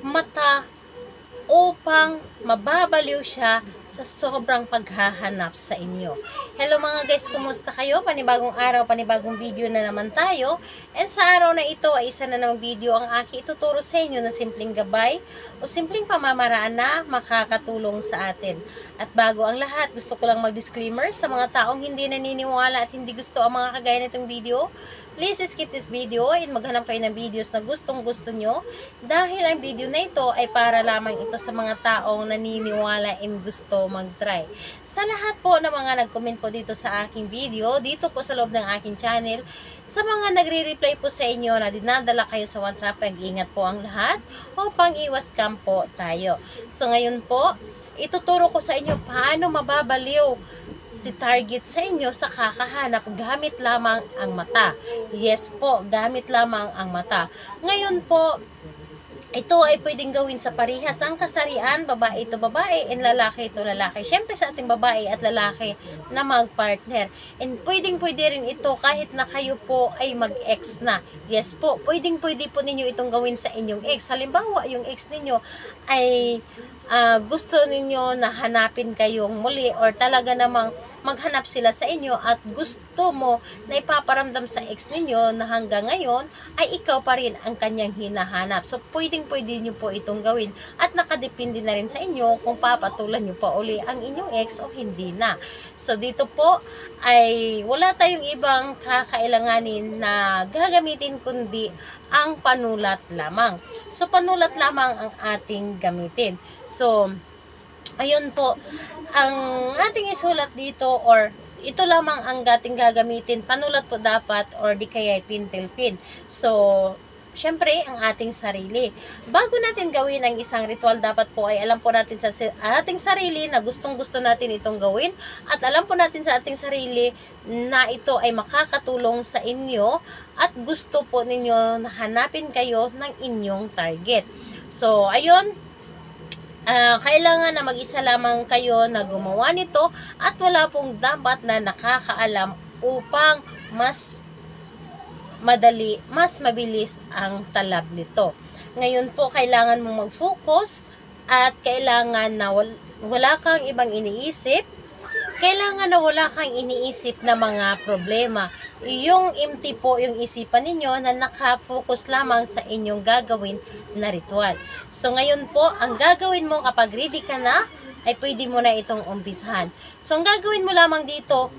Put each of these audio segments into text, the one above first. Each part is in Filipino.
mata upang mababaliw siya sa sobrang paghahanap sa inyo. Hello mga guys, kumusta kayo? Panibagong araw, panibagong video na naman tayo. And sa araw na ito ay isa na namang video ang aking ituturo sa inyo na simpleng gabay o simpleng pamamaraan na makakatulong sa atin. At bago ang lahat, gusto ko lang mag-disclaimer sa mga taong hindi naniniwala at hindi gusto ang mga kagaya nitong video. Please skip this video and maghanap kayo ng videos na gustong gusto nyo dahil ang video na ito ay para lamang ito sa mga taong naniniwala and gusto mag-try. Sa lahat po ng mga nag-comment po dito sa aking video, dito po sa loob ng aking channel, sa mga nagre-reply po sa inyo na dinadala kayo sa WhatsApp, pag-ingat po ang lahat upang iwas scam po tayo. So ngayon po, ituturo ko sa inyo paano mababaliw si target sa inyo sa kakahanap gamit lamang ang mata. Yes po, gamit lamang ang mata. Ngayon po, ito ay pwedeng gawin sa parehas. Ang kasarian, babae ito babae, and lalaki ito lalaki. Siyempre sa ating babae at lalaki na mag-partner. And pwede rin ito kahit na kayo po ay mag-ex na. Yes po, pwede po ninyo itong gawin sa inyong ex. Halimbawa, yung ex ninyo ay gusto ninyo na hanapin kayong muli or talaga namang maghanap sila sa inyo at gusto mo na ipaparamdam sa ex ninyo na hanggang ngayon ay ikaw pa rin ang kanyang hinahanap. So, pwede nyo po itong gawin at nakadepende na rin sa inyo kung papatulan nyo pa uli ang inyong ex o hindi na. So, dito po ay wala tayong ibang kakailanganin na gagamitin kundi ang panulat lamang. So, panulat lamang ang ating gamitin. So, ayun po, ang ating isulat dito or ito lamang ang ating gagamitin. Panulat po dapat or di kaya pintel pin. So, syempre, ang ating sarili. Bago natin gawin ang isang ritual, dapat po ay alam po natin sa ating sarili na gustong-gusto natin itong gawin at alam po natin sa ating sarili na ito ay makakatulong sa inyo at gusto po ninyo na hanapin kayo ng inyong target. So, ayun, kailangan na mag-isa lamang kayo na gumawa nito at wala pong dapat na nakakaalam upang mas madali, mas mabilis ang talab nito. Ngayon po, kailangan mong mag-focus at kailangan na wala kang ibang iniisip. Kailangan na wala kang iniisip na mga problema. Yung empty po yung isipan ninyo na nakafocus lamang sa inyong gagawin na ritual. So ngayon po, ang gagawin mo kapag ready ka na, ay pwede mo na itong umpisahan. So ang gagawin mo lamang dito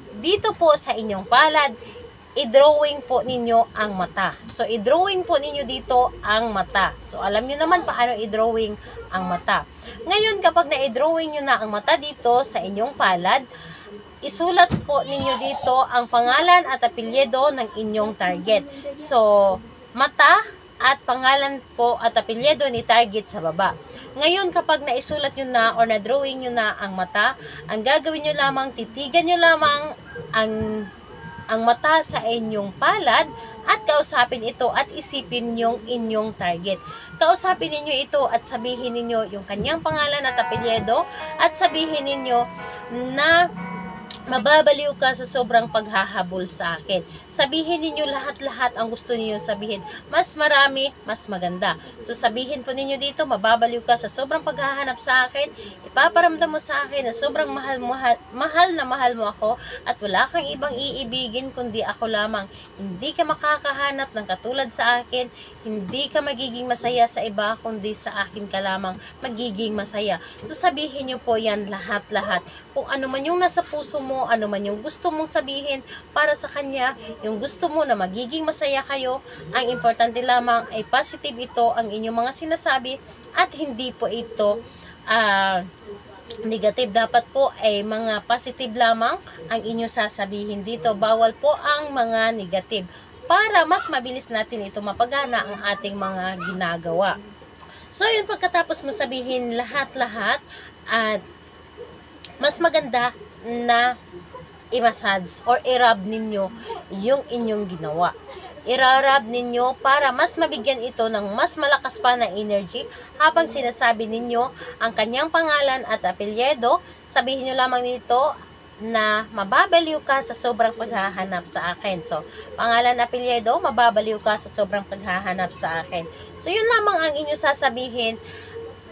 po sa inyong palad, i-drawing po ninyo ang mata. So, i-drawing po ninyo dito ang mata. So, alam nyo naman paano i-drawing ang mata. Ngayon, kapag na-i-drawing nyo na ang mata dito sa inyong palad, isulat po ninyo dito ang pangalan at apelyido ng inyong target. So, mata at pangalan po at apelyido ni target sa baba. Ngayon, kapag naisulat nyo na or na-drawing nyo na ang mata, ang gagawin nyo lamang, titigan nyo lamang ang mata sa inyong palad at kausapin ito at isipin yung inyong target. Kausapin ninyo ito at sabihin ninyo yung kanyang pangalan at apelyido at sabihin ninyo na mababaliw ka sa sobrang paghahabol sa akin. Sabihin ninyo lahat-lahat ang gusto niyo sabihin. Mas marami, mas maganda. So sabihin po ninyo dito, mababaliw ka sa sobrang paghahanap sa akin. Ipaparamdam mo sa akin na sobrang mahal na mahal mo ako at wala kang ibang iibigin kundi ako lamang. Hindi ka makakahanap ng katulad sa akin. Hindi ka magiging masaya sa iba kundi sa akin ka lamang magiging masaya. So sabihin niyo po yan lahat-lahat. Kung ano man yung nasa puso mo, ano man yung gusto mong sabihin para sa kanya, yung gusto mo na magiging masaya kayo, ang importante lamang ay positive ito ang inyong mga sinasabi at hindi po ito negative. Dapat po ay mga positive lamang ang inyong sasabihin dito. Bawal po ang mga negative para mas mabilis natin ito mapagana ang ating mga ginagawa. So yun, pagkatapos mo sabihin lahat-lahat at mas maganda na i-massage or i-rub ninyo yung inyong ginawa. I-rub ninyo para mas mabigyan ito ng mas malakas pa na energy habang sinasabi ninyo ang kanyang pangalan at apelyido. Sabihin nyo lamang nito na mababaliw ka sa sobrang paghahanap sa akin. So, pangalan apelyido, mababaliw ka sa sobrang paghahanap sa akin. So, yun lamang ang inyo sasabihin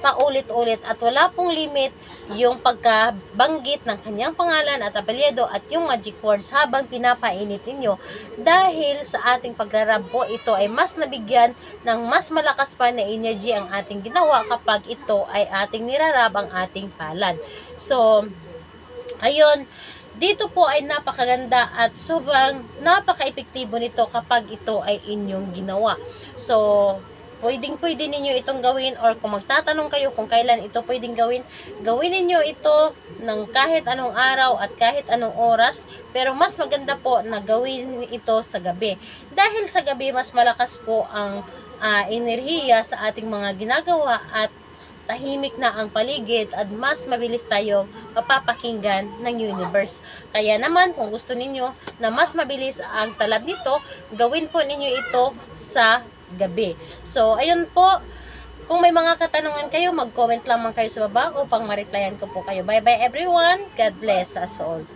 paulit-ulit at wala pong limit yung pagkabanggit ng kanyang pangalan at apelyido at yung magic words habang pinapainit ninyo dahil sa ating pagrarab po ito ay mas nabigyan ng mas malakas pa na energy ang ating ginawa kapag ito ay ating nirarab ang ating palad. So, ayun, dito po ay napakaganda at sobrang napaka-epektibo nito kapag ito ay inyong ginawa. So, pwede ninyo itong gawin or kung magtatanong kayo kung kailan ito pwedeng gawin, gawin ninyo ito ng kahit anong araw at kahit anong oras, pero mas maganda po na gawin ito sa gabi. Dahil sa gabi, mas malakas po ang enerhiya sa ating mga ginagawa at tahimik na ang paligid at mas mabilis tayo mapapakinggan ng universe. Kaya naman, kung gusto ninyo na mas mabilis ang talab nito, gawin po ninyo ito sa gabi. So, ayun po. Kung may mga katanungan kayo, mag-comment lamang kayo sa baba upang ma-replyan ko po kayo. Bye-bye everyone. God bless us all.